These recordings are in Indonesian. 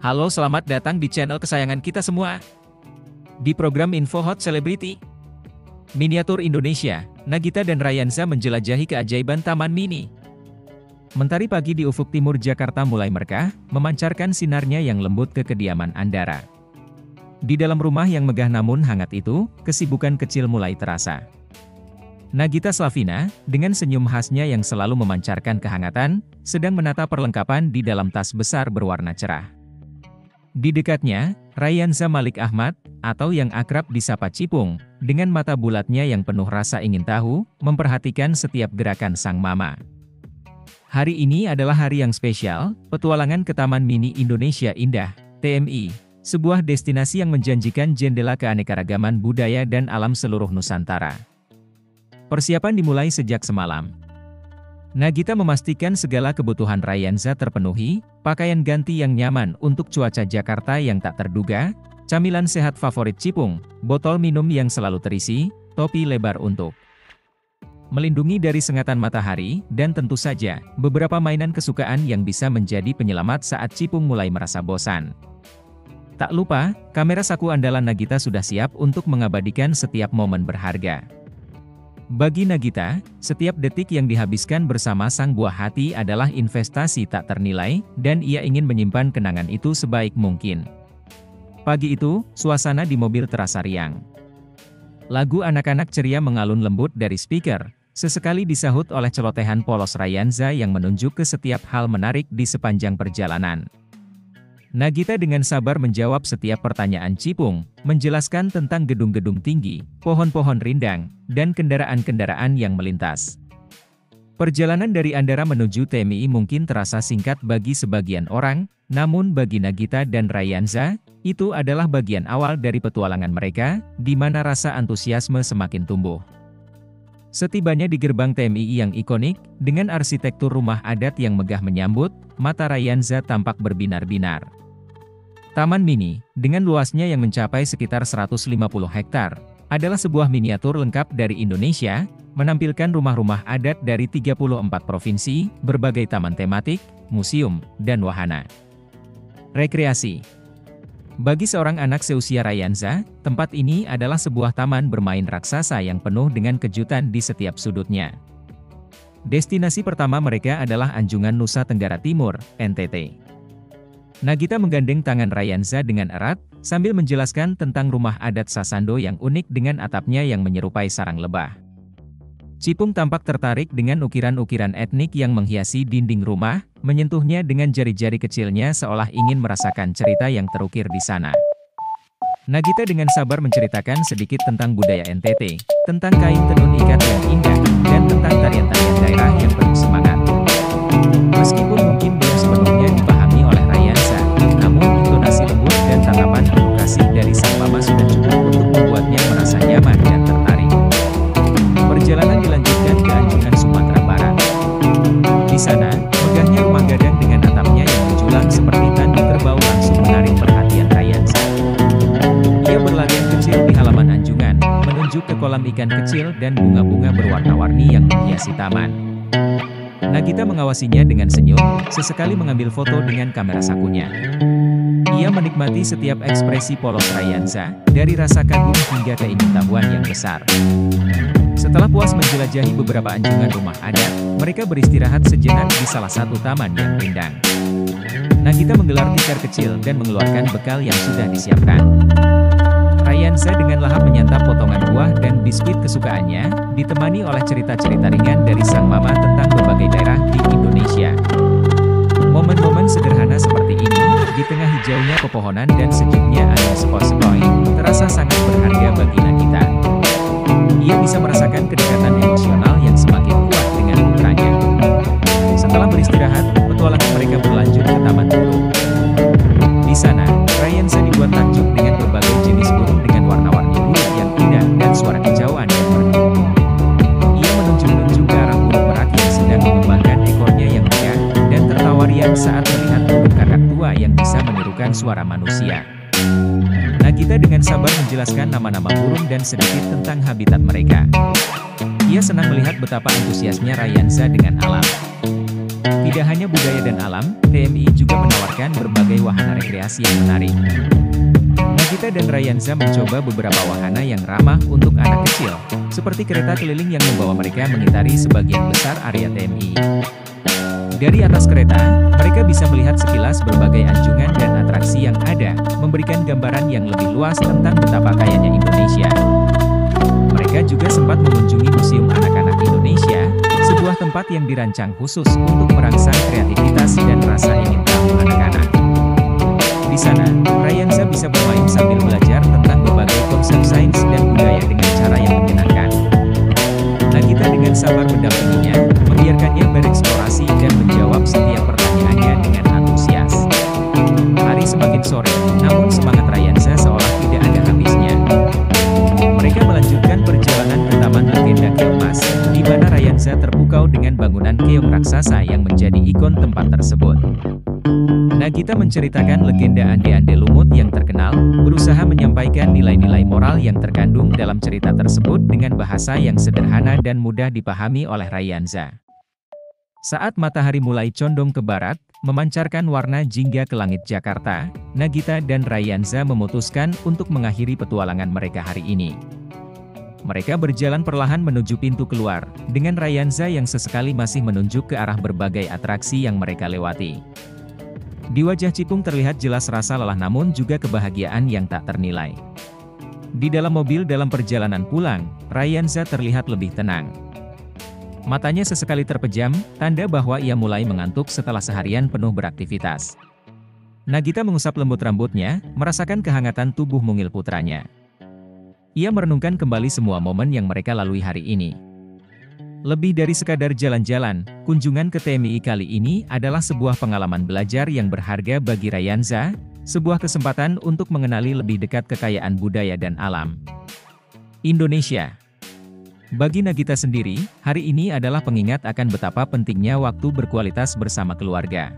Halo, selamat datang di channel kesayangan kita semua. Di program Info Hot Celebrity Miniatur Indonesia, Nagita dan Rayanza menjelajahi keajaiban Taman Mini. Mentari pagi di ufuk timur Jakarta mulai merkah, memancarkan sinarnya yang lembut ke kediaman Andara. Di dalam rumah yang megah namun hangat itu, kesibukan kecil mulai terasa. Nagita Slavina, dengan senyum khasnya yang selalu memancarkan kehangatan, sedang menata perlengkapan di dalam tas besar berwarna cerah. Di dekatnya, Rayanza Malik Ahmad, atau yang akrab disapa Cipung, dengan mata bulatnya yang penuh rasa ingin tahu, memperhatikan setiap gerakan sang mama. Hari ini adalah hari yang spesial, petualangan ke Taman Mini Indonesia Indah, TMI, sebuah destinasi yang menjanjikan jendela keanekaragaman budaya dan alam seluruh Nusantara. Persiapan dimulai sejak semalam. Nagita memastikan segala kebutuhan Rayanza terpenuhi, pakaian ganti yang nyaman untuk cuaca Jakarta yang tak terduga, camilan sehat favorit Cipung, botol minum yang selalu terisi, topi lebar untuk melindungi dari sengatan matahari, dan tentu saja, beberapa mainan kesukaan yang bisa menjadi penyelamat saat Cipung mulai merasa bosan. Tak lupa, kamera saku andalan Nagita sudah siap untuk mengabadikan setiap momen berharga. Bagi Nagita, setiap detik yang dihabiskan bersama sang buah hati adalah investasi tak ternilai, dan ia ingin menyimpan kenangan itu sebaik mungkin. Pagi itu, suasana di mobil terasa riang. Lagu anak-anak ceria mengalun lembut dari speaker, sesekali disahut oleh celotehan polos Rayanza yang menunjuk ke setiap hal menarik di sepanjang perjalanan. Nagita dengan sabar menjawab setiap pertanyaan Cipung, menjelaskan tentang gedung-gedung tinggi, pohon-pohon rindang, dan kendaraan-kendaraan yang melintas. Perjalanan dari Andara menuju TMI mungkin terasa singkat bagi sebagian orang, namun bagi Nagita dan Rayanza, itu adalah bagian awal dari petualangan mereka, di mana rasa antusiasme semakin tumbuh. Setibanya di gerbang TMI yang ikonik, dengan arsitektur rumah adat yang megah menyambut, mata Rayanza tampak berbinar-binar. Taman Mini, dengan luasnya yang mencapai sekitar 150 hektar, adalah sebuah miniatur lengkap dari Indonesia, menampilkan rumah-rumah adat dari 34 provinsi, berbagai taman tematik, museum, dan wahana rekreasi. Bagi seorang anak seusia Rayanza, tempat ini adalah sebuah taman bermain raksasa yang penuh dengan kejutan di setiap sudutnya. Destinasi pertama mereka adalah Anjungan Nusa Tenggara Timur, NTT. Nagita menggandeng tangan Rayanza dengan erat, sambil menjelaskan tentang rumah adat Sasando yang unik dengan atapnya yang menyerupai sarang lebah. Cipung tampak tertarik dengan ukiran-ukiran etnik yang menghiasi dinding rumah, menyentuhnya dengan jari-jari kecilnya seolah ingin merasakan cerita yang terukir di sana. Nagita dengan sabar menceritakan sedikit tentang budaya NTT, tentang kain tenun ikat yang indah, dan tentang tarian-tarian daerah yang penuh semangat. Meskipun mungkin belum sepenuhnya dipahami oleh Rayanza, namun intonasi lembut dan tatapan penuh kasih dari sang mama sudah cukup untuk membuatnya merasa nyaman dan tertarik. Perjalanan dilanjutkan ke Anjungan Sumatera Barat. Di sana, megahnya rumah gadang dengan atapnya yang menjulang seperti tanduk kerbau langsung menarik perhatian Rayanza. Ia berlarian kecil di halaman Anjungan, menunjuk ke kolam ikan kecil dan bunga-bunga berwarna-warni yang menghiasi taman. Nagita mengawasinya dengan senyum, sesekali mengambil foto dengan kamera sakunya. Ia menikmati setiap ekspresi polos Rayanza, dari rasa kagum hingga keingintahuan yang besar. Setelah puas menjelajahi beberapa anjungan rumah adat, mereka beristirahat sejenak di salah satu taman yang rindang. Nagita menggelar tikar kecil dan mengeluarkan bekal yang sudah disiapkan. Rayanza dengan lahap menyantap potongan buah dan biskuit kesukaannya, ditemani oleh cerita-cerita ringan dari sang mama tentang berbagai daerah di Indonesia. Momen-momen sederhana seperti ini, di tengah hijaunya pepohonan dan sejuknya angin sepoi-sepoi, terasa sangat berharga bagi Nagita. Ia bisa merasakan kedekatan emosional yang semakin kuat dengan putranya. Setelah beristirahat, petualangan mereka berlanjut ke Taman Burung. Di sana, Rayanza dibuat takjub dengan berbagai jenis burung dengan warna-warni bulu yang indah dan suara kicauan yang merdu. Ia menunjuk-nunjuk ke arah burung merak yang sedang mengembangkan ekornya yang megah, dan tertawa riang saat melihat burung kakak tua yang bisa menirukan suara manusia. Nagita dengan sabar menjelaskan nama-nama burung dan sedikit tentang habitat mereka. Ia senang melihat betapa antusiasnya Rayanza dengan alam. Tidak hanya budaya dan alam, TMI juga menawarkan berbagai wahana rekreasi yang menarik. Nagita dan Rayanza mencoba beberapa wahana yang ramah untuk anak kecil, seperti kereta keliling yang membawa mereka mengitari sebagian besar area TMI. Dari atas kereta, mereka bisa melihat sekilas berbagai anjungan dan atraksi yang ada, memberikan gambaran yang lebih luas tentang betapa kayanya Indonesia. Mereka juga sempat mengunjungi Museum Anak-anak Indonesia, sebuah tempat yang dirancang khusus untuk merangsang kreativitas dan rasa ingin tahu anak-anak. Di sana, Rayanza bisa bermain sambil belajar tentang berbagai konsep sains dan budaya dengan cara yang menyenangkan. Nagita dengan sabar mendampinginya, membiarkannya bereksplorasi dan menjawab setiap pertanyaannya dengan antusias. Hari semakin sore, namun semangat Rayanza seolah tidak ada habisnya. Mereka melanjutkan perjalanan ke Taman Legenda Keong Mas, di mana Rayanza terpukau dengan bangunan keong raksasa yang menjadi ikon tempat tersebut. Nagita menceritakan legenda ande-ande lumut yang terkenal, berusaha menyampaikan nilai-nilai moral yang terkandung dalam cerita tersebut dengan bahasa yang sederhana dan mudah dipahami oleh Rayanza. Saat matahari mulai condong ke barat, memancarkan warna jingga ke langit Jakarta, Nagita dan Rayanza memutuskan untuk mengakhiri petualangan mereka hari ini. Mereka berjalan perlahan menuju pintu keluar, dengan Rayanza yang sesekali masih menunjuk ke arah berbagai atraksi yang mereka lewati. Di wajah Cipung terlihat jelas rasa lelah namun juga kebahagiaan yang tak ternilai. Di dalam mobil dalam perjalanan pulang, Rayanza terlihat lebih tenang. Matanya sesekali terpejam, tanda bahwa ia mulai mengantuk setelah seharian penuh beraktivitas. Nagita mengusap lembut rambutnya, merasakan kehangatan tubuh mungil putranya. Ia merenungkan kembali semua momen yang mereka lalui hari ini. Lebih dari sekadar jalan-jalan, kunjungan ke TMI kali ini adalah sebuah pengalaman belajar yang berharga bagi Rayanza, sebuah kesempatan untuk mengenali lebih dekat kekayaan budaya dan alam Indonesia. Bagi Nagita sendiri, hari ini adalah pengingat akan betapa pentingnya waktu berkualitas bersama keluarga.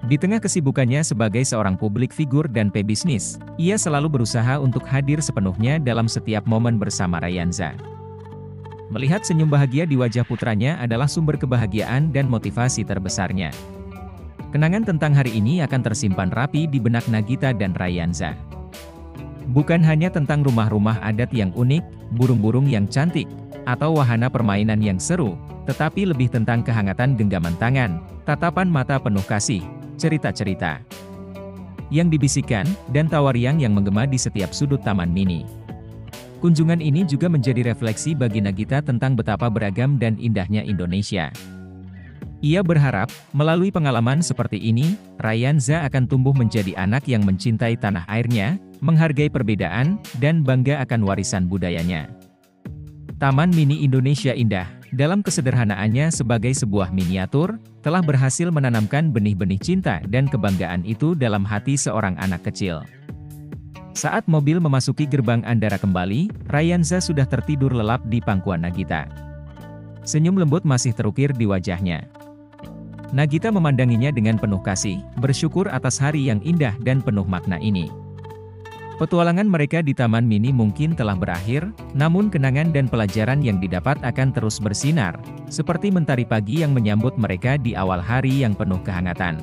Di tengah kesibukannya sebagai seorang publik figur dan pebisnis, ia selalu berusaha untuk hadir sepenuhnya dalam setiap momen bersama Rayanza. Melihat senyum bahagia di wajah putranya adalah sumber kebahagiaan dan motivasi terbesarnya. Kenangan tentang hari ini akan tersimpan rapi di benak Nagita dan Rayanza. Bukan hanya tentang rumah-rumah adat yang unik, burung-burung yang cantik, atau wahana permainan yang seru, tetapi lebih tentang kehangatan genggaman tangan, tatapan mata penuh kasih, cerita-cerita yang dibisikkan, dan tawa riang yang menggema di setiap sudut Taman Mini. Kunjungan ini juga menjadi refleksi bagi Nagita tentang betapa beragam dan indahnya Indonesia. Ia berharap, melalui pengalaman seperti ini, Rayanza akan tumbuh menjadi anak yang mencintai tanah airnya, menghargai perbedaan, dan bangga akan warisan budayanya. Taman Mini Indonesia Indah, dalam kesederhanaannya sebagai sebuah miniatur, telah berhasil menanamkan benih-benih cinta dan kebanggaan itu dalam hati seorang anak kecil. Saat mobil memasuki gerbang Andara kembali, Rayanza sudah tertidur lelap di pangkuan Nagita. Senyum lembut masih terukir di wajahnya. Nagita memandanginya dengan penuh kasih, bersyukur atas hari yang indah dan penuh makna ini. Petualangan mereka di Taman Mini mungkin telah berakhir, namun kenangan dan pelajaran yang didapat akan terus bersinar, seperti mentari pagi yang menyambut mereka di awal hari yang penuh kehangatan.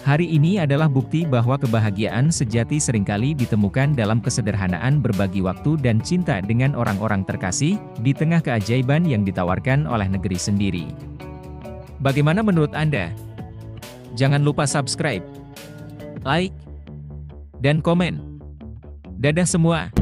Hari ini adalah bukti bahwa kebahagiaan sejati seringkali ditemukan dalam kesederhanaan berbagi waktu dan cinta dengan orang-orang terkasih, di tengah keajaiban yang ditawarkan oleh negeri sendiri. Bagaimana menurut Anda? Jangan lupa subscribe, like, dan komen. Dadah semua!